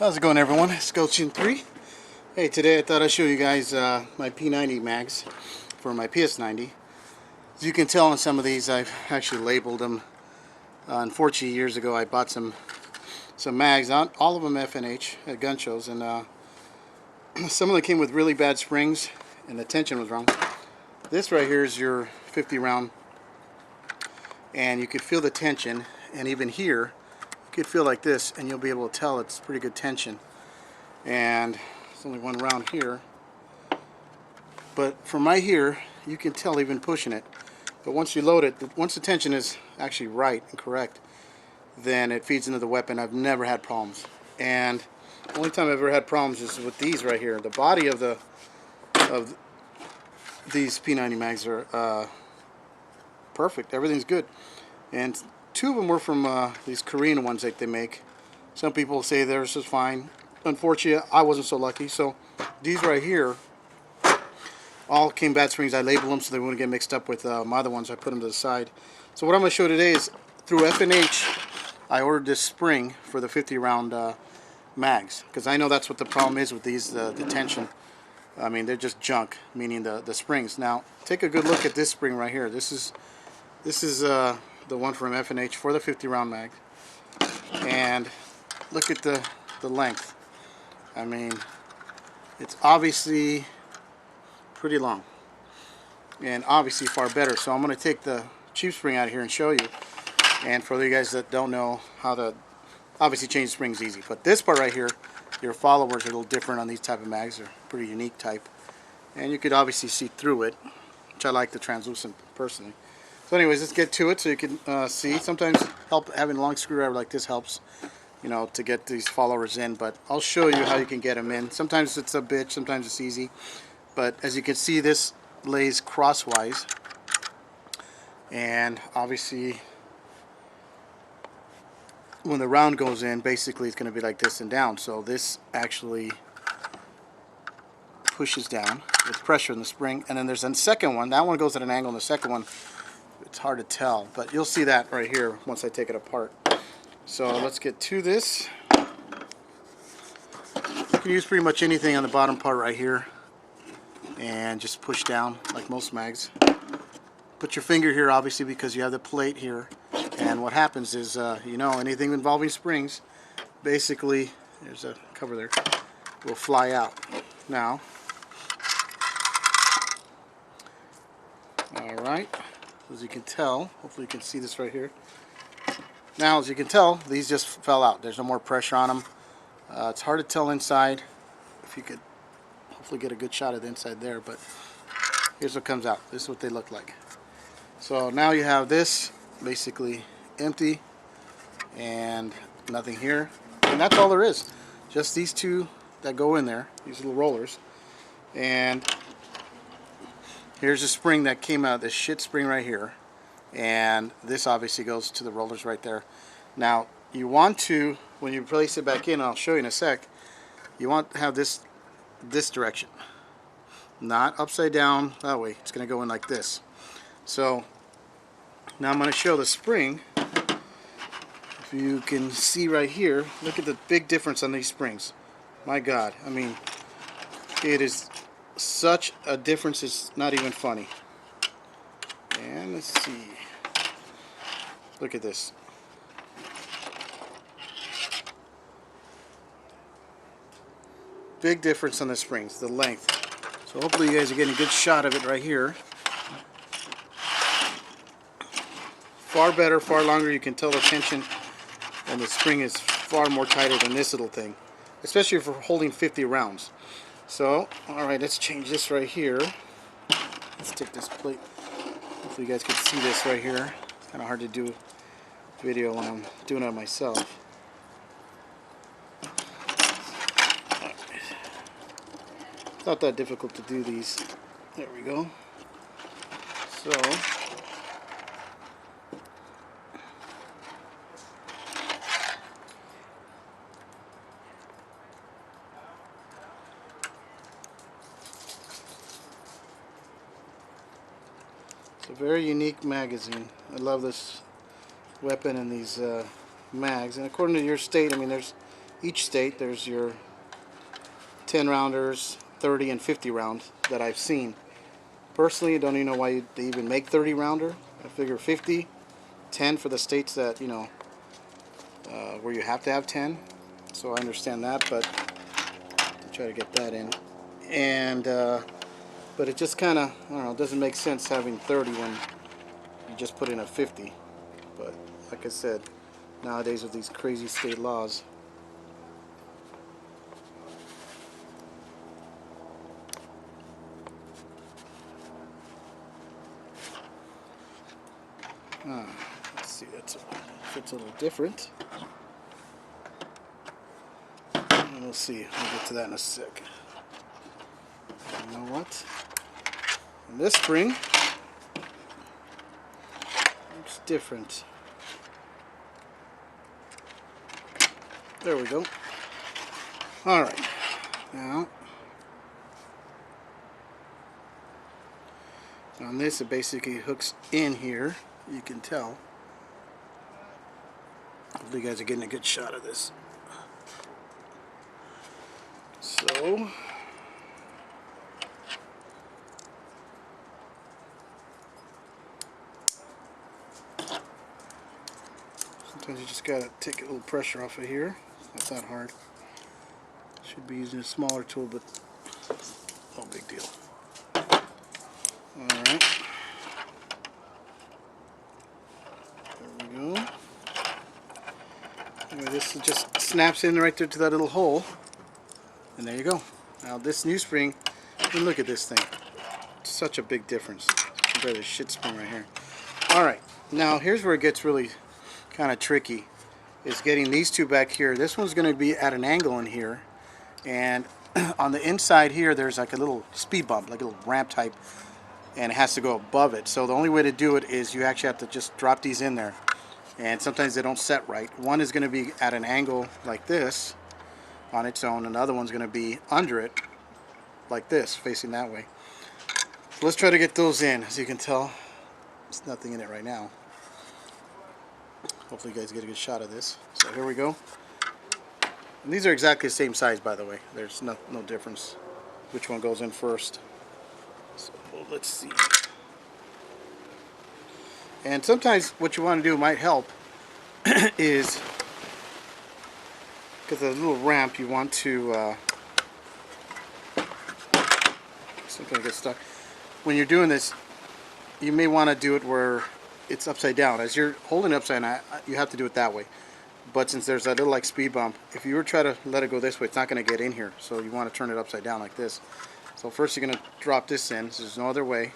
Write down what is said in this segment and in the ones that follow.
How's it going, everyone? It's Chin3. Hey, today I thought I'd show you guys my P90 mags for my PS90. As you can tell on some of these, I've actually labeled them. Unfortunately, years ago I bought some mags, all of them F&H at gun shows, and some of them came with really bad springs and the tension was wrong. This right here is your 50 round, and you could feel the tension, and even here you could feel like this and you'll be able to tell it's pretty good tension. And there's only one round here, but from right here you can tell even pushing it. But once you load it, once the tension is actually right and correct, then it feeds into the weapon. I've never had problems, and the only time I've ever had problems is with these right here. The body of these P90 mags are perfect. Everything's good, and two of them were from these Korean ones that they make. Some people say theirs is fine. Unfortunately, I wasn't so lucky. So these right here all came bad springs. I labeled them so they wouldn't get mixed up with my other ones. I put them to the side. So what I'm going to show today is through F&H, I ordered this spring for the 50 round mags, because I know that's what the problem is with these, the tension. I mean, they're just junk, meaning the springs. Now take a good look at this spring right here. This is the one from F&H for the 50 round mag, and look at the length. I mean, it's obviously pretty long, and obviously far better. So I'm going to take the cheap spring out of here and show you. And for you guys that don't know how to obviously change springs, easy. But this part right here, your followers are a little different on these type of mags. They're pretty unique type, and you could obviously see through it, which I like the translucent personally. So anyways, let's get to it so you can see. Sometimes having a long screwdriver like this helps, you know, to get these followers in, but I'll show you how you can get them in. Sometimes it's a bitch, sometimes it's easy, but as you can see, this lays crosswise, and obviously when the round goes in, basically it's going to be like this and down. So this actually pushes down with pressure in the spring, and then there's a second one. That one goes at an angle, and the second one, it's hard to tell, but you'll see that right here once I take it apart. So let's get to this. You can use pretty much anything on the bottom part right here and just push down like most mags. Put your finger here, obviously, because you have the plate here, and what happens is you know, anything involving springs, basically, there's a cover there, will fly out. Now, alright, as you can tell, hopefully you can see this right here. Now, as you can tell, these just fell out. There's no more pressure on them. It's hard to tell inside. If you could hopefully get a good shot of the inside there, but here's what comes out. This is what they look like. So now you have this basically empty and nothing here, and that's all there is. Just these two that go in there, these little rollers, and here's a spring that came out, this shit spring right here, and this obviously goes to the rollers right there. Now you want to, when you place it back in, I'll show you in a sec, you want to have this direction, not upside down that way. It's going to go in like this. So now I'm going to show the spring. If you can see right here, look at the big difference on these springs. My God, I mean, it is such a difference, it's not even funny. And let's see, look at this. Big difference on the springs, the length. So hopefully you guys are getting a good shot of it right here. Far better, far longer. You can tell the tension, and the spring is far more tighter than this little thing, especially for holding 50 rounds. So, alright, let's change this right here. Let's take this plate. Hopefully you guys can see this right here. It's kind of hard to do video when I'm doing it myself. It's not that difficult to do these. There we go. So, it's a very unique magazine. I love this weapon and these mags. And according to your state, I mean, there's each state there's your 10 rounders, 30 and 50 round that I've seen. Personally, I don't even know why they even make 30 rounder. I figure 50, 10 for the states that, you know, where you have to have 10. So I understand that, but to try to get that in. And but it just kind of, I don't know, doesn't make sense having 30 when you just put in a 50. But like I said, nowadays with these crazy state laws, let's see, that's fits a little different. And we'll see. I'll get to that in a sec. You know what? And this spring looks different. There we go. All right. Now, on this, it basically hooks in here. You can tell. Hopefully, you guys are getting a good shot of this. So, sometimes you just gotta take a little pressure off of here. It's not that hard. Should be using a smaller tool, but no big deal. Alright. There we go. Anyway, this just snaps in right there to that little hole. And there you go. Now this new spring, look at this thing. It's such a big difference compared to the shit spring right here. Alright, now here's where it gets really kind of tricky, is getting these two back here. This one's going to be at an angle in here, and on the inside here there's like a little speed bump, like a little ramp type, and it has to go above it. So the only way to do it is you actually have to just drop these in there, and sometimes they don't set right. One is going to be at an angle like this on its own, and the other one's going to be under it like this, facing that way. So let's try to get those in. As you can tell, there's nothing in it right now. Hopefully you guys get a good shot of this. So here we go. And these are exactly the same size, by the way. There's no difference which one goes in first. So let's see. And sometimes what you want to do might help is, because of the little ramp, you want to sometimes get stuck. When you're doing this, you may want to do it where it's upside down. As you're holding it upside down, you have to do it that way. But since there's that little like speed bump, if you were trying to let it go this way, it's not going to get in here. So you want to turn it upside down like this. So first you're going to drop this in. So there's no other way.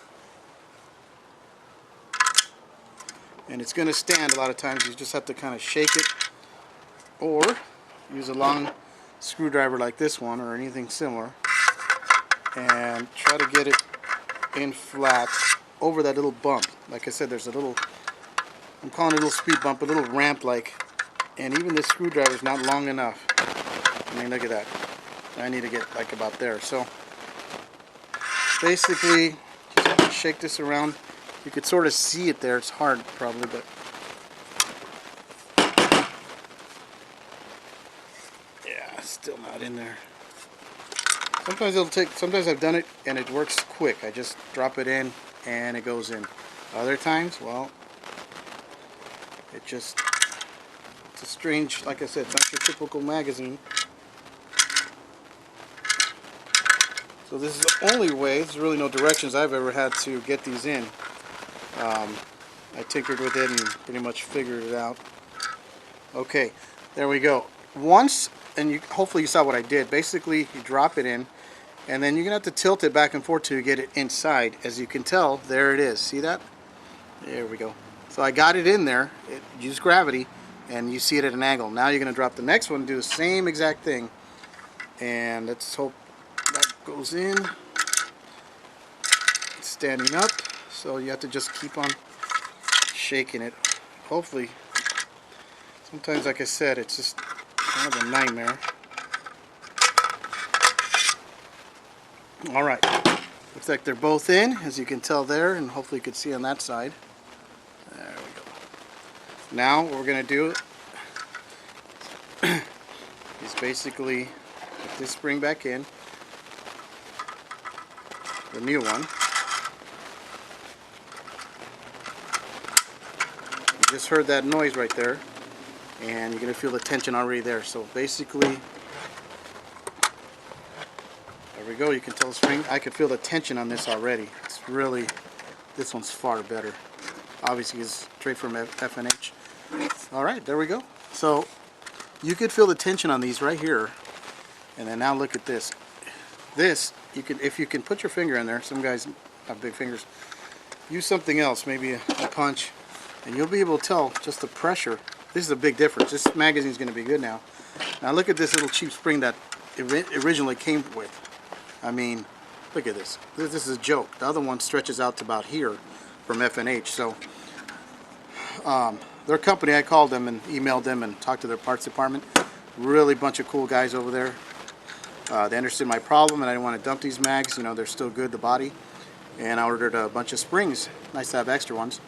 And it's going to stand a lot of times. You just have to kind of shake it, or use a long screwdriver like this one or anything similar, and try to get it in flat over that little bump. Like I said, there's a little, I'm calling it a little speed bump, a little ramp like, and even this screwdriver is not long enough. I mean, look at that. I need to get like about there. So basically, just shake this around. You could sort of see it there. It's hard probably, but yeah, still not in there. Sometimes it'll take, sometimes I've done it and it works quick. I just drop it in and it goes in. Other times, well, it's a strange, like I said, it's not your typical magazine. So this is the only way, there's really no directions I've ever had to get these in. I tinkered with it and pretty much figured it out. Okay, there we go. Once, and you, hopefully you saw what I did. Basically, you drop it in, and then you're going to have to tilt it back and forth to get it inside. As you can tell, there it is. See that? There we go. So I got it in there. It used gravity, and you see it at an angle. Now you're going to drop the next one and do the same exact thing. And let's hope that goes in. It's standing up, so you have to just keep on shaking it. Hopefully, sometimes, like I said, it's just kind of a nightmare. Alright, looks like they're both in, as you can tell there, and hopefully you can see on that side. There we go. Now what we're going to do is basically put this spring back in, the new one. You just heard that noise right there, and you're going to feel the tension already there. So basically, there we go. You can tell the spring. I can feel the tension on this already. It's really, this one's far better. Obviously, it's straight from F&H. All right, there we go. So you could feel the tension on these right here, and then now look at this. This, you can, if you can put your finger in there. Some guys have big fingers. Use something else, maybe a punch, and you'll be able to tell just the pressure. This is a big difference. This magazine is going to be good now. Now look at this little cheap spring that it originally came with. I mean, look at this. This is a joke. The other one stretches out to about here from F&H. So their company, I called them and emailed them and talked to their parts department. Really bunch of cool guys over there. They understood my problem, and I didn't want to dump these mags. You know, they're still good, the body. And I ordered a bunch of springs. Nice to have extra ones.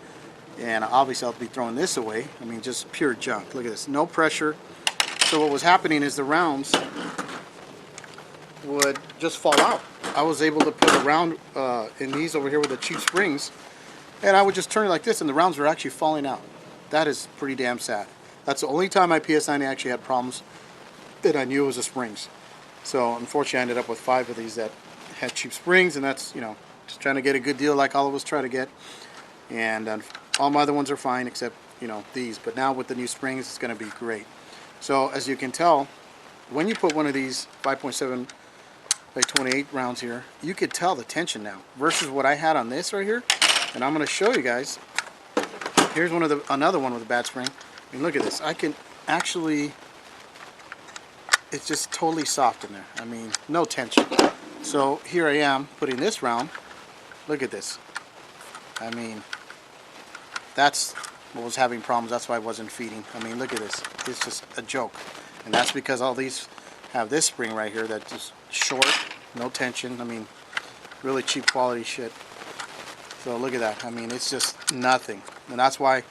And obviously I'll be throwing this away. I mean, just pure junk. Look at this. No pressure. So what was happening is the rounds would just fall out. I was able to put a round in these over here with the cheap springs, and I would just turn it like this, and the rounds were actually falling out. That is pretty damn sad. That's the only time my PS90 actually had problems that I knew it was the springs. So unfortunately I ended up with 5 of these that had cheap springs, and that's, you know, just trying to get a good deal like all of us try to get. And all my other ones are fine except, you know, these. But now with the new springs, it's going to be great. So as you can tell, when you put one of these 5.7 by 28 rounds here, you could tell the tension now versus what I had on this right here. And I'm going to show you guys. Here's another one with a bad spring. I mean, look at this. I can actually, it's just totally soft in there. I mean, no tension. So here I am putting this round. Look at this. I mean, that's what was having problems. That's why I wasn't feeding. I mean, look at this. It's just a joke. And that's because all these have this spring right here that's just short, no tension. I mean, really cheap quality shit. So look at that. I mean, it's just nothing. And that's why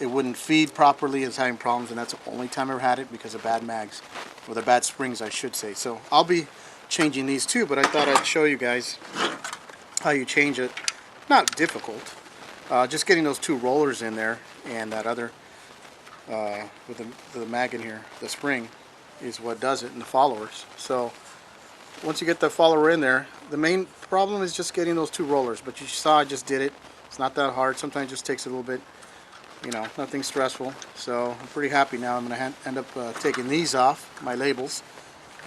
it wouldn't feed properly. It's having problems, and that's the only time I ever had it because of bad mags. Or the bad springs, I should say. So I'll be changing these too, but I thought I'd show you guys how you change it. Not difficult. Just getting those 2 rollers in there and that other with the mag in here, the spring, is what does it, and the followers. So once you get the follower in there, the main problem is just getting those 2 rollers. But you saw I just did it. It's not that hard. Sometimes it just takes a little bit. You know, nothing stressful. So I'm pretty happy now. I'm going to end up taking these off, my labels,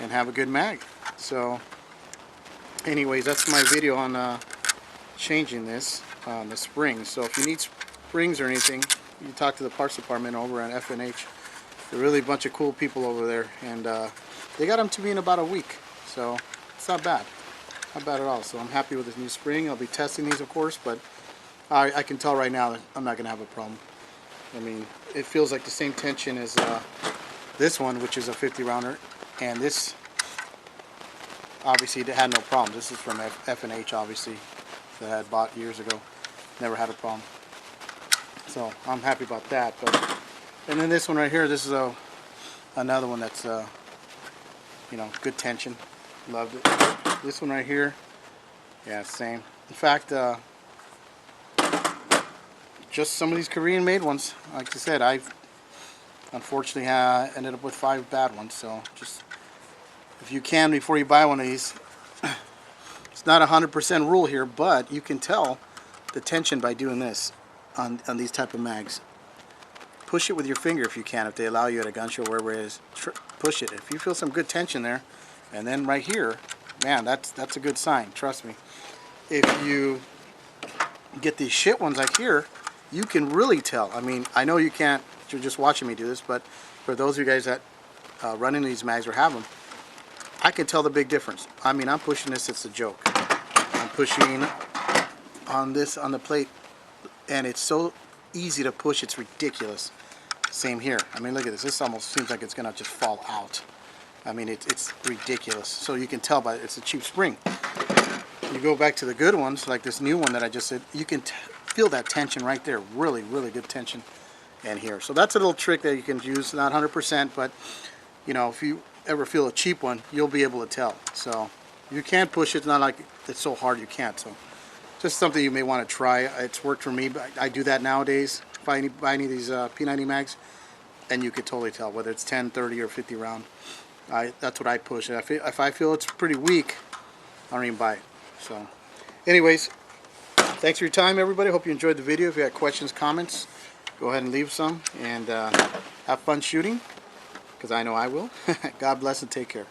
and have a good mag. So anyways, that's my video on changing this on the springs. So if you need springs or anything, you talk to the parts department over at F&H. They're really a bunch of cool people over there, and they got them to me in about a week. So it's not bad. Not bad at all. So I'm happy with this new spring. I'll be testing these, of course, but I can tell right now that I'm not going to have a problem. I mean, it feels like the same tension as this one, which is a 50 rounder, and this obviously had no problem. This is from F&H, obviously, that I had bought years ago. Never had a problem. So I'm happy about that. But and then this one right here, this is another one that's you know, good tension. Loved it. This one right here, yeah, same. In fact, just some of these Korean made ones. Like I said, I've unfortunately ended up with 5 bad ones. So just, if you can, before you buy one of these, it's not 100% rule here, but you can tell the tension by doing this on these type of mags. Push it with your finger if you can, if they allow you at a gun show, wherever it is. Push it. If you feel some good tension there, and then right here, man, that's a good sign. Trust me. If you get these shit ones like here, you can really tell. I mean, I know you can't, you're just watching me do this, but for those of you guys that run into these mags or have them, I can tell the big difference. I mean, I'm pushing this, it's a joke. I'm pushing on this, on the plate, and it's so easy to push, it's ridiculous. Same here. I mean, look at this. This almost seems like it's going to just fall out. I mean, it's ridiculous. So you can tell by it's a cheap spring. You go back to the good ones, like this new one that I just said, you can feel that tension right there. Really, really good tension in here. So that's a little trick that you can use. Not 100%, but you know, if you ever feel a cheap one, you'll be able to tell. So you can push it. It's not like it's so hard you can't. So just something you may want to try. It's worked for me, but I do that nowadays. If I buy any of these P90 mags, and you could totally tell whether it's 10, 30, or 50 round. That's what I push. And if I feel it's pretty weak, I don't even buy it. So anyways, thanks for your time, everybody. Hope you enjoyed the video. If you had questions, comments, go ahead and leave some. And have fun shooting, because I know I will. God bless and take care.